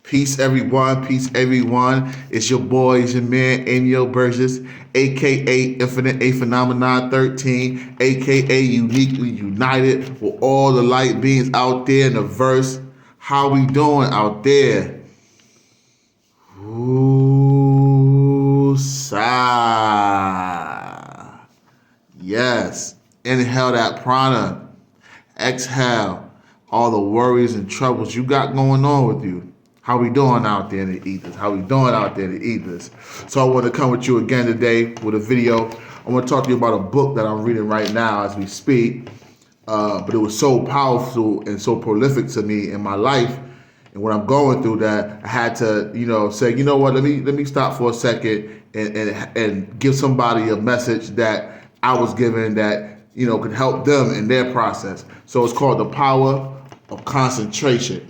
Peace, everyone. Peace, everyone. It's your boy, it's your man, Emil Burgess, a.k.a. Infinite A Phenomenon 13, a.k.a. Uniquely United, with all the light beings out there in the verse. How we doing out there? Woosah. Yes. Inhale that prana. Exhale all the worries and troubles you got going on with you. How we doing out there in the ethers? How we doing out there in the ethers? So I want to come with you again today with a video. I want to talk to you about a book that I'm reading right now as we speak. But it was so powerful and so prolific to me in my life and what I'm going through that I had to, say, you know what, let me stop for a second and give somebody a message that I was given that, could help them in their process. So it's called The Power of Concentration.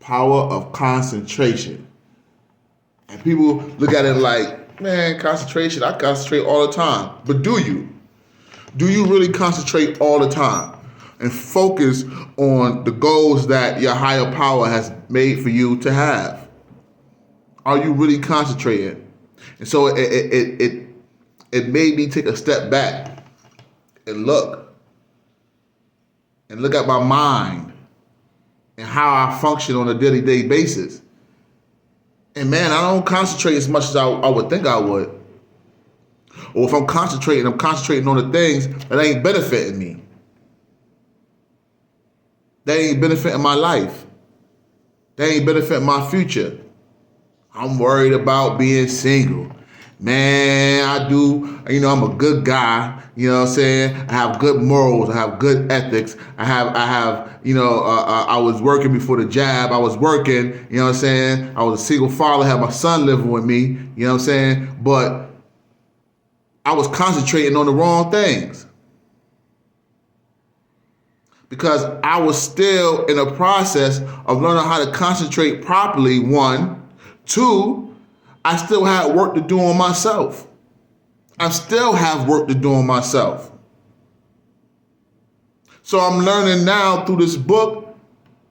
Power of concentration. And people look at it like, man, concentration, I concentrate all the time. But do you? Do you really concentrate all the time and focus on the goals that your higher power has made for you to have? Are you really concentrating? And so it made me take a step back and look at my mind and how I function on a daily basis. And man, I don't concentrate as much as I would think I would. Or if I'm concentrating on the things that ain't benefiting me. That ain't benefiting my life. That ain't benefiting my future. I'm worried about being single. Man, I'm a good guy, you know what I'm saying? I have good morals, I have good ethics. I was working before the job. I was working, you know what I'm saying? I was a single father, had my son living with me, you know what I'm saying? But I was concentrating on the wrong things. Because I was still in a process of learning how to concentrate properly, one. Two, I still had work to do on myself. I still have work to do on myself. So I'm learning now through this book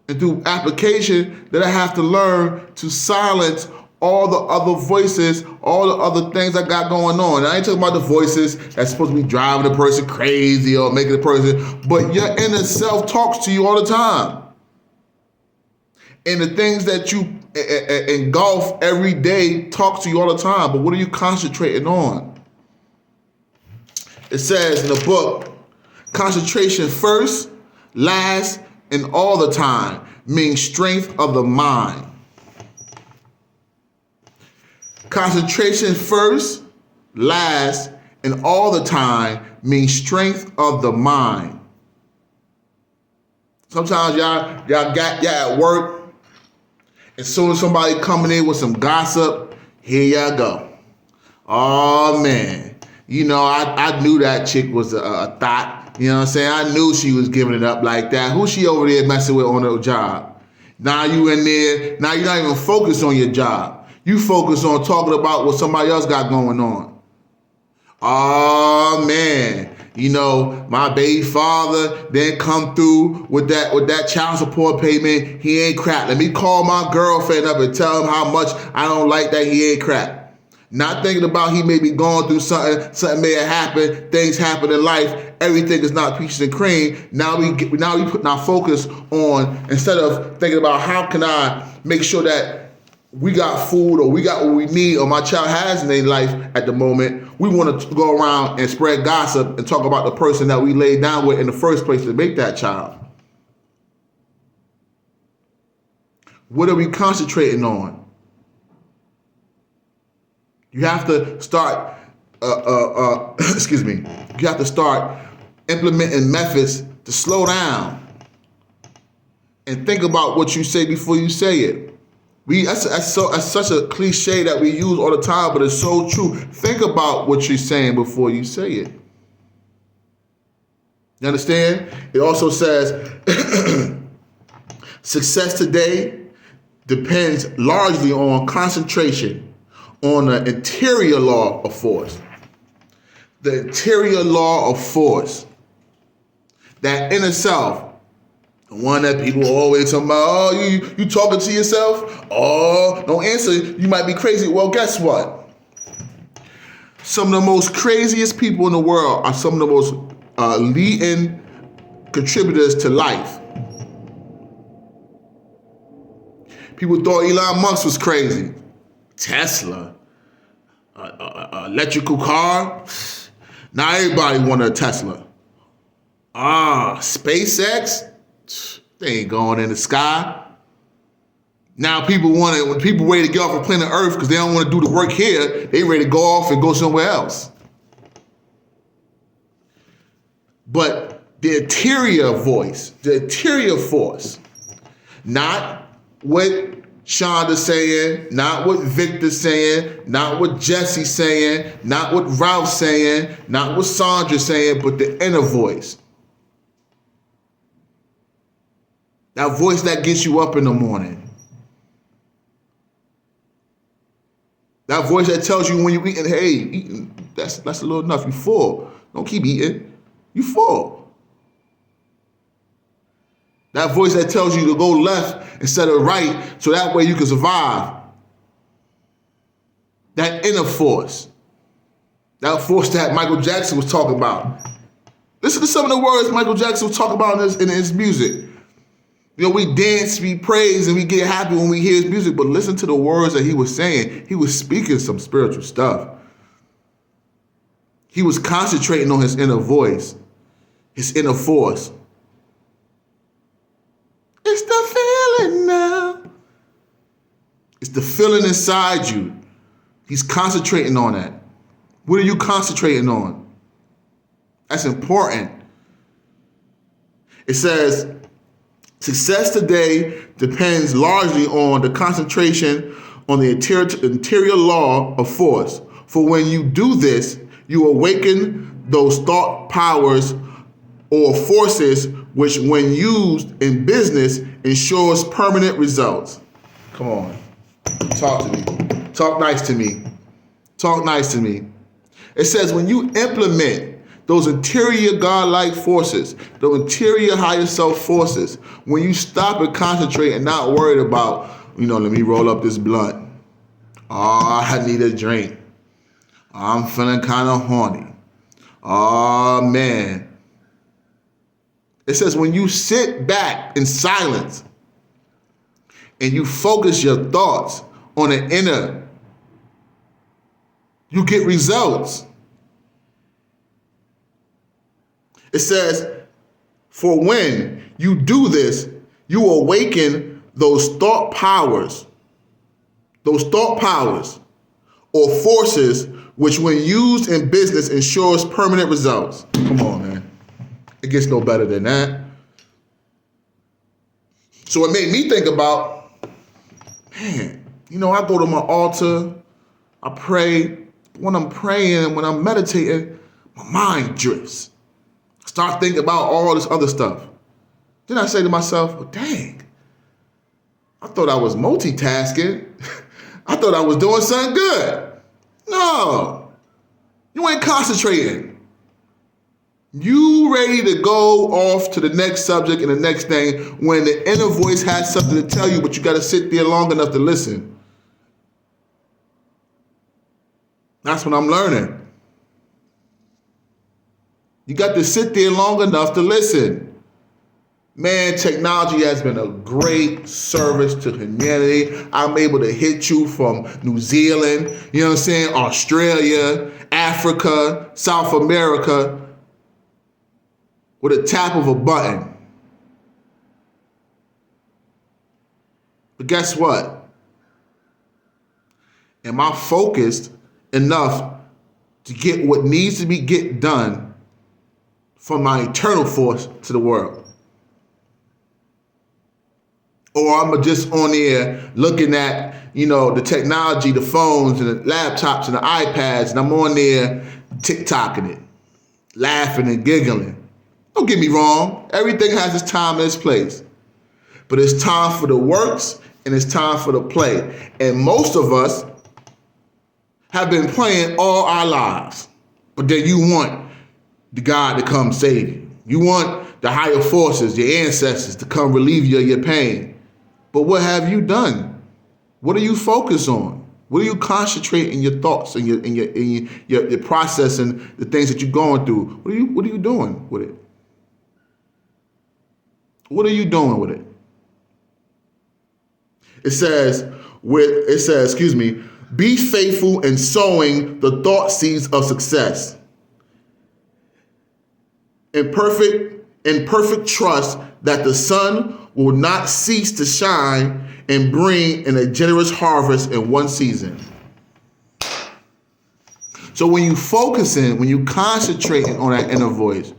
and through application that I have to learn to silence all the other voices, all the other things I got going on. And I ain't talking about the voices that's supposed to be driving the person crazy or making the person, but your inner self talks to you all the time. And the things that you engulf every day talk to you all the time, but what are you concentrating on? It says in the book, concentration first, last, and all the time means strength of the mind. Concentration first, last, and all the time means strength of the mind. Sometimes y'all at work, as soon as somebody coming in with some gossip, here y'all go. Oh man, I knew that chick was a thought. You know what I'm saying? I knew she was giving it up like that. Who she over there messing with on her job? Now you in there, now you're not even focused on your job. You focus on talking about what somebody else got going on. Oh man, my baby father then come through with that child support payment. He ain't crap. Let me call my girlfriend up and tell him how much I don't like that he ain't crap. Not thinking about he may be going through something may have happened, things happen in life, everything is not peaches and cream. Now we put our focus on, instead of thinking about how can I make sure that we got food or we got what we need or my child has in their life at the moment, we want to go around and spread gossip and talk about the person that we laid down with in the first place to make that child. What are we concentrating on? You have to start, you have to start implementing methods to slow down and think about what you say before you say it. That's such a cliche that we use all the time, but it's so true. Think about what you're saying before you say it. You understand? It also says, success today depends largely on concentration, on the interior law of force. The interior law of force. That inner self The one that people always talking about, oh, you talking to yourself? Oh, don't answer, you might be crazy. Well, guess what? Some of the most craziest people in the world are some of the most leading contributors to life. People thought Elon Musk was crazy. Tesla, electrical car. Now everybody wanted a Tesla. SpaceX, they ain't going in the sky. Now when people ready to get off of planet Earth because they don't want to do the work here, they ready to go off and go somewhere else. But the interior voice, the interior force, not what Shonda's saying, not what Victor's saying, not what Jesse's saying, not what Ralph's saying, not what Sandra's saying, but the inner voice. That voice that gets you up in the morning. That voice that tells you when you're eating, hey, eating, that's a little enough, you full. Don't keep eating, you full. That voice that tells you to go left instead of right so that way you can survive. That inner force. That force that Michael Jackson was talking about. Listen to some of the words Michael Jackson was talking about in his music. You know, we dance, we praise, and we get happy when we hear his music, but listen to the words that he was saying. He was speaking some spiritual stuff. He was concentrating on his inner voice, his inner force. It's the feeling now. It's the feeling inside you. He's concentrating on that. What are you concentrating on? That's important. It says, success today depends largely on the concentration on the interior law of force. For when you do this, you awaken those thought powers or forces which, when used in business, ensures permanent results. Come on. Talk to me. Talk nice to me. Talk nice to me. It says when you implement those interior godlike forces, the interior higher self forces, when you stop and concentrate and not worried about, let me roll up this blunt. Oh, I need a drink. I'm feeling kind of horny. Oh, man. It says when you sit back in silence and you focus your thoughts on the inner, you get results. It says, for when you do this, you awaken those thought powers or forces, which when used in business ensures permanent results. Come on, man. It gets no better than that. So it made me think about, man, I go to my altar, I pray. When I'm praying, when I'm meditating, my mind drifts. I start thinking about all this other stuff. Then I say to myself, well, dang, I thought I was multitasking. I thought I was doing something good. No, you ain't concentrating. You ready to go off to the next subject and the next thing when the inner voice has something to tell you, but you got to sit there long enough to listen. That's what I'm learning. You got to sit there long enough to listen. Man, technology has been a great service to humanity. I'm able to hit you from New Zealand, Australia, Africa, South America, with a tap of a button. But guess what? Am I focused enough to get what needs to be get done from my eternal force to the world? Or I'm just on there looking at, the technology, the phones and the laptops and the iPads, and I'm on there TikToking it, laughing and giggling. Don't get me wrong, everything has its time and its place. But it's time for the works and it's time for the play. And most of us have been playing all our lives. But then you want the God to come save you. You want the higher forces, your ancestors, to come relieve you of your pain. But what have you done? What are you focused on? What are you concentrating your thoughts and your processing the things that you're going through? What are you doing with it? What are you doing with it? It says, be faithful in sowing the thought seeds of success. In perfect trust that the sun will not cease to shine and bring in a generous harvest in one season. So when you focusing, when you concentrating on that inner voice,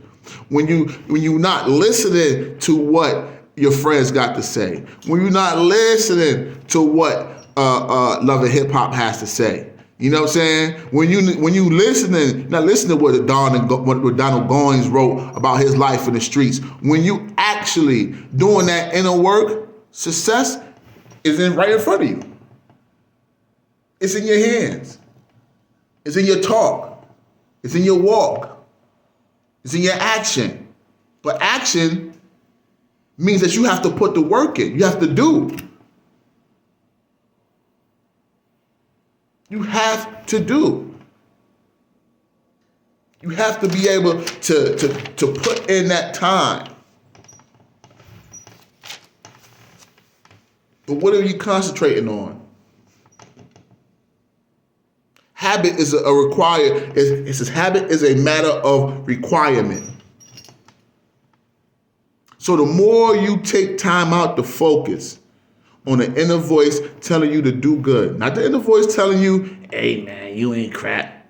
when you not listening to what your friends got to say, when you're not listening to what Love and Hip Hop has to say, you know what I'm saying? When you listening, not listening to what Donald Goines wrote about his life in the streets. When you actually doing that inner work, success is right in front of you. It's in your hands. It's in your talk. It's in your walk. It's in your action. But action means that you have to put the work in. You have to do. You have to do. You have to be able to put in that time. But what are you concentrating on? Habit is it says habit is a matter of requirement. So the more you take time out to focus on the inner voice telling you to do good, not the inner voice telling you, hey man, you ain't crap.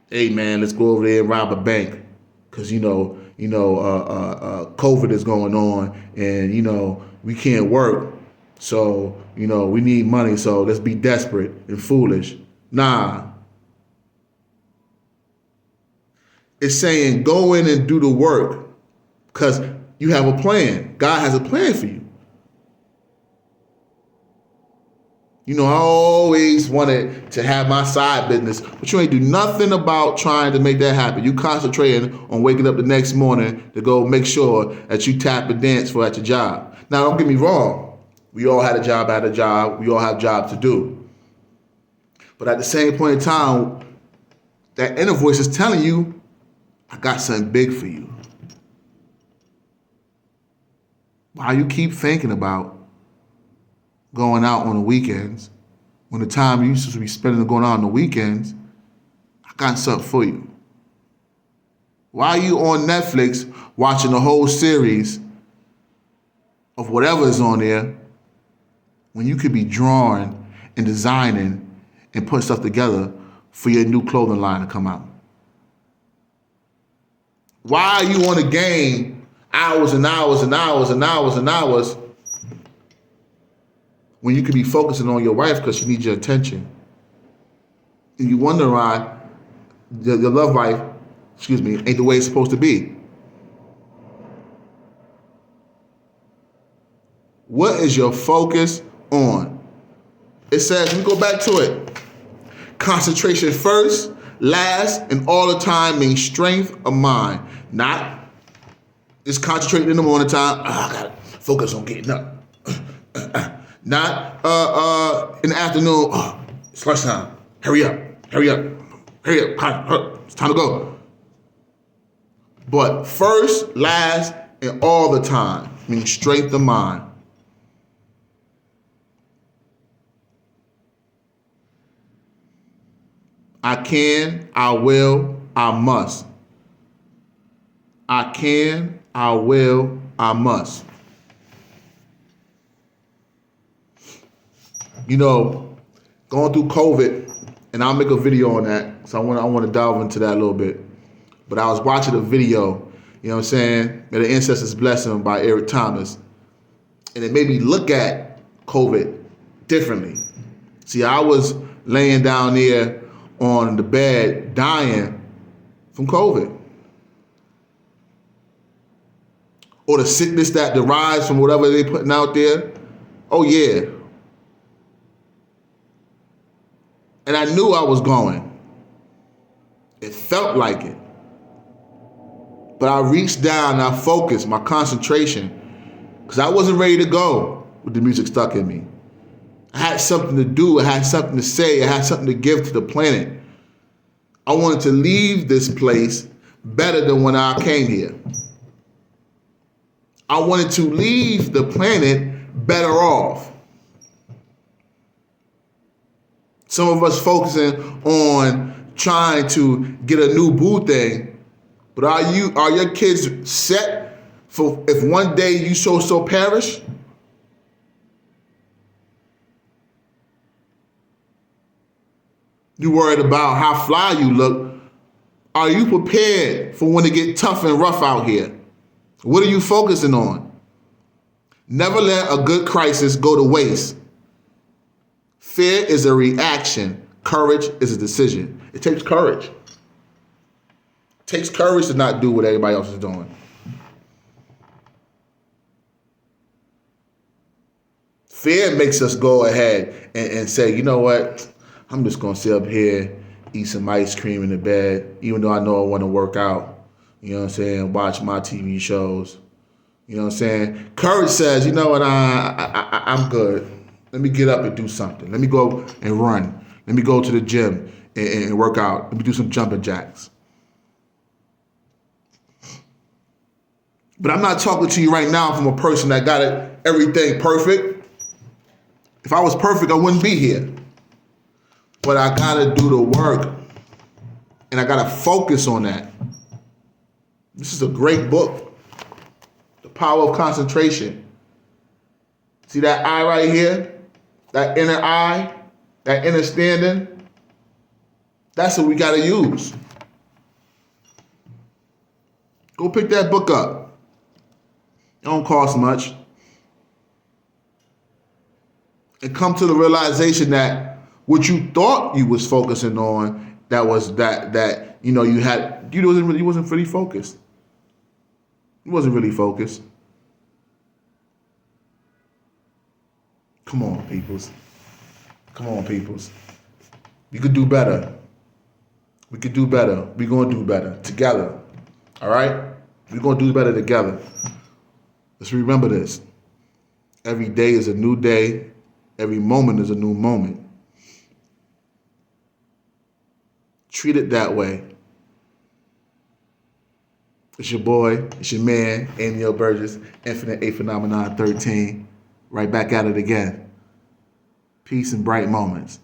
Hey man, let's go over there and rob a bank, because COVID is going on and we can't work, so we need money, so let's be desperate and foolish. Nah. It's saying go in and do the work because you have a plan. God has a plan for you. I always wanted to have my side business, but you ain't do nothing about trying to make that happen. You concentrating on waking up the next morning to go make sure that you tap and dance for at your job. Now, don't get me wrong. We all had a job. We all have jobs to do. But at the same point in time, that inner voice is telling you, I got something big for you. Why you keep thinking about going out on the weekends when the time you used to be spending going out on the weekends? I got something for you. Why are you on Netflix watching the whole series of whatever is on there when you could be drawing and designing and putting stuff together for your new clothing line to come out? Why are you on a game hours and hours and hours and hours and hours when you could be focusing on your wife because she needs your attention? And you wonder why your love life, ain't the way it's supposed to be. What is your focus on? It says, we go back to it. Concentration first, last, and all the time means strength of mind. Not just concentrating in the morning time. I gotta focus on getting up. Not in the afternoon. It's lunchtime. Hurry up. It's time to go. But first, last, and all the time means strength of mind. I can, I will, I must. I can, I will, I must. Going through COVID, and I'll make a video on that, so I want to delve into that a little bit. But I was watching a video, May the Ancestors Bless Him by Eric Thomas, and it made me look at COVID differently. See, I was laying down there on the bed dying from COVID. Or the sickness that derives from whatever they're putting out there. Oh yeah. And I knew I was going. It felt like it. But I reached down and I focused my concentration because I wasn't ready to go with the music stuck in me. I had something to do. I had something to say. I had something to give to the planet. I wanted to leave this place better than when I came here. I wanted to leave the planet better off. Some of us focusing on trying to get a new boo thing, but are your kids set for if one day you so perish? You worried about how fly you look. Are you prepared for when it get tough and rough out here? What are you focusing on? Never let a good crisis go to waste. Fear is a reaction. Courage is a decision. It takes courage. It takes courage to not do what everybody else is doing. Fear makes us go ahead and say, you know what? I'm just going to sit up here, eat some ice cream in the bed, even though I know I want to work out. You know what I'm saying? Watch my TV shows. You know what I'm saying? Courage says, you know what? I'm good. Let me get up and do something. Let me go and run. Let me go to the gym and work out. Let me do some jumping jacks. But I'm not talking to you right now from a person that got everything perfect. If I was perfect, I wouldn't be here. But I gotta do the work, and I gotta focus on that. This is a great book, The Power of Concentration. See that eye right here? That inner eye, that inner standing? That's what we gotta use. Go pick that book up. It don't cost much. And come to the realization that what you thought you was focusing on, you wasn't really focused. You wasn't really focused. Come on, peoples. Come on, peoples. You could do better. We could do better. We're gonna do better together. All right? We're gonna do better together. Let's remember this. Every day is a new day. Every moment is a new moment. Treat it that way. It's your boy, it's your man, Amiel Burgess, Infinite A Phenomenon 13. Right back at it again. Peace and bright moments.